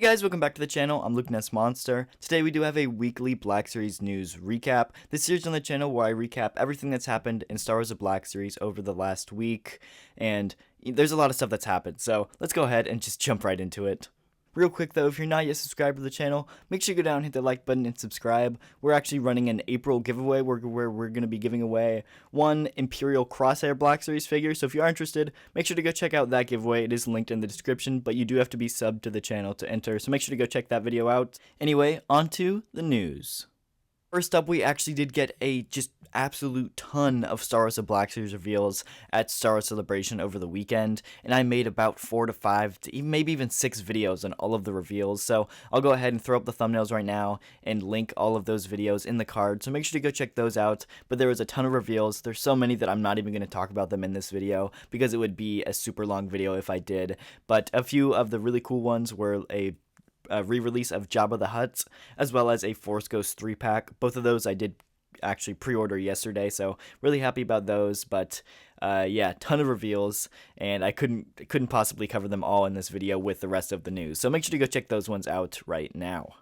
Hey guys, welcome back to the channel. I'm Luke Ness Monster. Today we do have a weekly Black Series news recap. This series on the channel where I recap everything that's happened in Star Wars: The Black Series over the last week, and there's a lot of stuff that's happened, so let's go ahead and just jump right into it. Real quick though, if you're not yet subscribed to the channel, make sure you go down and hit the like button and subscribe. We're actually running an April giveaway where we're going to be giving away one Imperial Crosshair Black Series figure, so if you are interested, make sure to go check out that giveaway. It is linked in the description, but you do have to be subbed to the channel to enter, so make sure to go check that video out. Anyway, on to the news. First up, we actually did get a just absolute ton of Star Wars: The Black Series reveals at Star Wars Celebration over the weekend, and I made about 4 to 5 to maybe even 6 videos on all of the reveals, so I'll go ahead and throw up the thumbnails right now and link all of those videos in the card, so make sure to go check those out. But there was a ton of reveals. There's so many that I'm not even going to talk about them in this video because it would be a super long video if I did, but a few of the really cool ones were a re-release of Jabba the Hutt, as well as a Force Ghost 3-pack. Both of those I did actually pre-order yesterday, so really happy about those. But yeah, ton of reveals, and I couldn't possibly cover them all in this video with the rest of the news, so make sure to go check those ones out right now.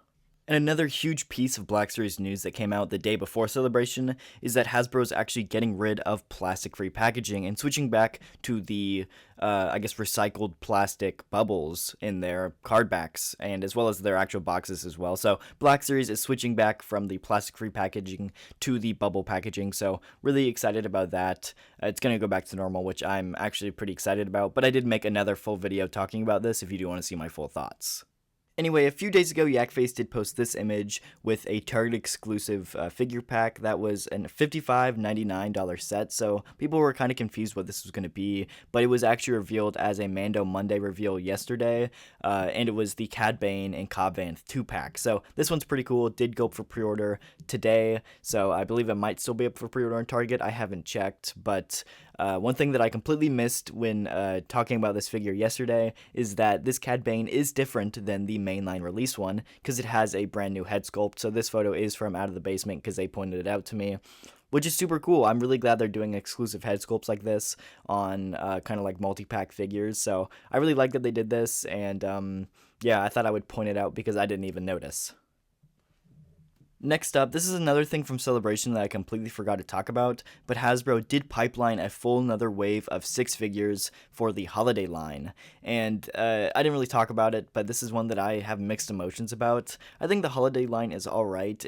And another huge piece of Black Series news that came out the day before Celebration is that Hasbro is actually getting rid of plastic-free packaging and switching back to the, I guess, recycled plastic bubbles in their card backs, and as well as their actual boxes as well. So Black Series is switching back from the plastic-free packaging to the bubble packaging, so really excited about that. It's going to go back to normal, which I'm actually pretty excited about, but I did make another full video talking about this if you do want to see my full thoughts. Anyway, a few days ago, Yakface did post this image with a Target exclusive figure pack that was a $55.99 set, so people were kind of confused what this was going to be, but it was actually revealed as a Mando Monday reveal yesterday, and it was the Cad Bane and Cobb Vanth 2-pack, so this one's pretty cool. It did go up for pre-order today, so I believe it might still be up for pre-order on Target. I haven't checked, but one thing that I completely missed when talking about this figure yesterday is that this Cad Bane is different than the mainline release one because it has a brand new head sculpt. So this photo is from Out of the Basement because they pointed it out to me, which is super cool. I'm really glad they're doing exclusive head sculpts like this on kind of like multi-pack figures. So I really like that they did this, and yeah, I thought I would point it out because I didn't even notice. Next up, this is another thing from Celebration that I completely forgot to talk about, but Hasbro did pipeline a full another wave of 6 figures for the holiday line, and I didn't really talk about it, but this is one that I have mixed emotions about. I think the holiday line is alright.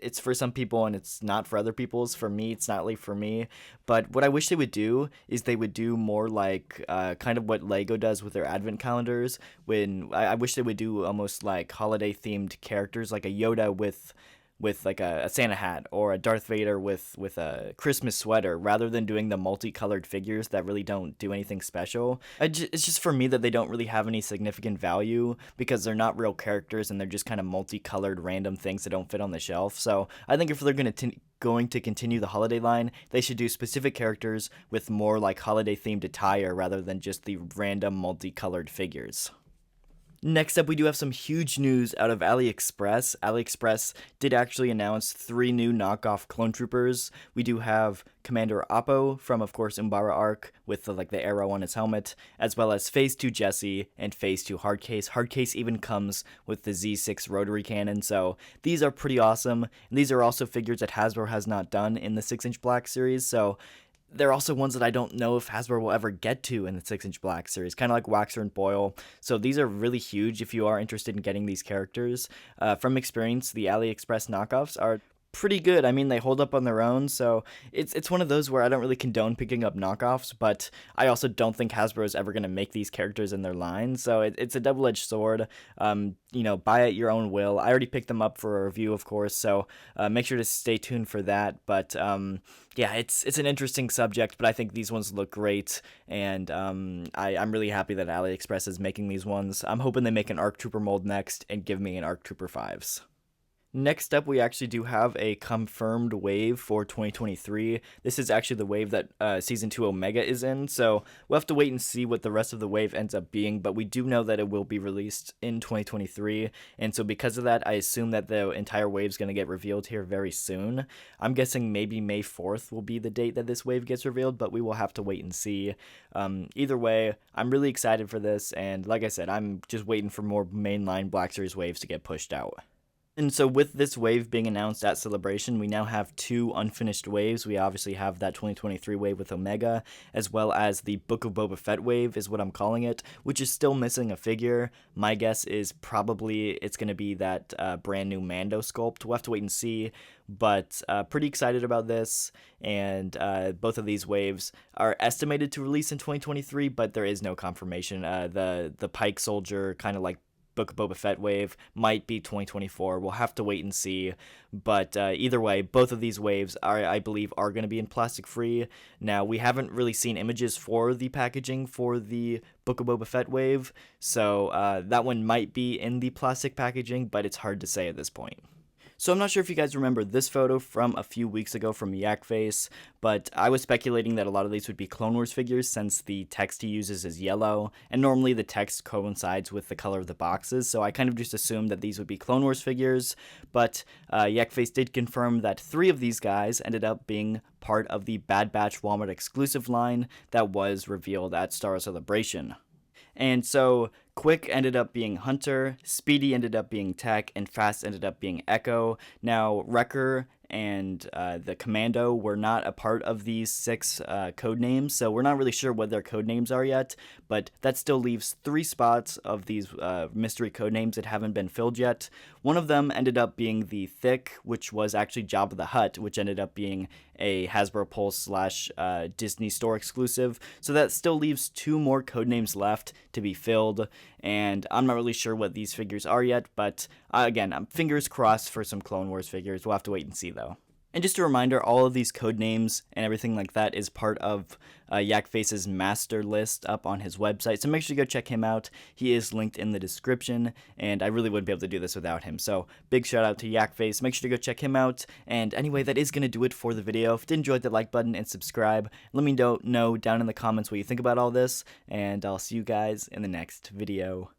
It's for some people and it's not for other people's. For me, it's not like for me. But what I wish they would do is they would do more like kind of what Lego does with their advent calendars. When I wish they would do almost like holiday themed characters, like a Yoda with like a Santa hat, or a Darth Vader with a Christmas sweater, rather than doing the multicolored figures that really don't do anything special. It's just for me that they don't really have any significant value because they're not real characters and they're just kind of multicolored random things that don't fit on the shelf. So I think if they're going to continue the holiday line, they should do specific characters with more like holiday themed attire rather than just the random multicolored figures. Next up, we do have some huge news out of AliExpress. AliExpress did actually announce 3 new knockoff clone troopers. We do have Commander Appo from, of course, Umbara Arc with the arrow on his helmet, as well as Phase 2 Jesse and Phase 2 Hardcase. Hardcase even comes with the Z6 rotary cannon, so these are pretty awesome. And these are also figures that Hasbro has not done in the 6-inch Black series, so they're also ones that I don't know if Hasbro will ever get to in the 6-inch Black series, kind of like Waxer and Boyle. So these are really huge if you are interested in getting these characters. From experience, the AliExpress knockoffs are pretty good. I mean, they hold up on their own, so it's one of those where I don't really condone picking up knockoffs, but I also don't think Hasbro is ever going to make these characters in their line, so it's a double-edged sword. You know, buy at your own will. I already picked them up for a review, of course, so make sure to stay tuned for that. But yeah, it's an interesting subject, but I think these ones look great, and I'm really happy that AliExpress is making these ones. I'm hoping they make an ARC Trooper mold next and give me an ARC Trooper 5s. Next up, we actually do have a confirmed wave for 2023. This is actually the wave that Season 2 Omega is in, so we'll have to wait and see what the rest of the wave ends up being, but we do know that it will be released in 2023, and so because of that, I assume that the entire wave is going to get revealed here very soon. I'm guessing maybe May 4th will be the date that this wave gets revealed, but we will have to wait and see. Either way, I'm really excited for this, and like I said, I'm just waiting for more mainline Black Series waves to get pushed out. And so with this wave being announced at Celebration, we now have 2 unfinished waves. We obviously have that 2023 wave with Omega, as well as the Book of Boba Fett wave is what I'm calling it, which is still missing a figure. My guess is probably it's going to be that brand new Mando sculpt. We'll have to wait and see, but pretty excited about this, and both of these waves are estimated to release in 2023, but there is no confirmation. The Pike Soldier, kind of like Book of Boba Fett wave, might be 2024. We'll have to wait and see. But either way, both of these waves I believe are going to be in plastic free. Now, we haven't really seen images for the packaging for the Book of Boba Fett wave, so that one might be in the plastic packaging, but it's hard to say at this point. So I'm not sure if you guys remember this photo from a few weeks ago from Yakface, but I was speculating that a lot of these would be Clone Wars figures since the text he uses is yellow, and normally the text coincides with the color of the boxes, so I kind of just assumed that these would be Clone Wars figures, but Yakface did confirm that 3 of these guys ended up being part of the Bad Batch Walmart exclusive line that was revealed at Star Wars Celebration. And so Quick ended up being Hunter, Speedy ended up being Tech, and Fast ended up being Echo. Now, Wrecker and the Commando were not a part of these 6 code names, so we're not really sure what their code names are yet, but that still leaves 3 spots of these mystery code names that haven't been filled yet. One of them ended up being the Thick, which was actually Jabba the Hutt, which ended up being a Hasbro Pulse / Disney Store exclusive, so that still leaves 2 more code names left to be filled, and I'm not really sure what these figures are yet, but again, fingers crossed for some Clone Wars figures. We'll have to wait and see though. And just a reminder, all of these code names and everything like that is part of Yakface's master list up on his website, so make sure you go check him out. He is linked in the description, and I really wouldn't be able to do this without him, so big shout out to Yakface. Make sure to go check him out, and anyway, that is going to do it for the video. If you did enjoy, hit the like button and subscribe. Let me know down in the comments what you think about all this, and I'll see you guys in the next video.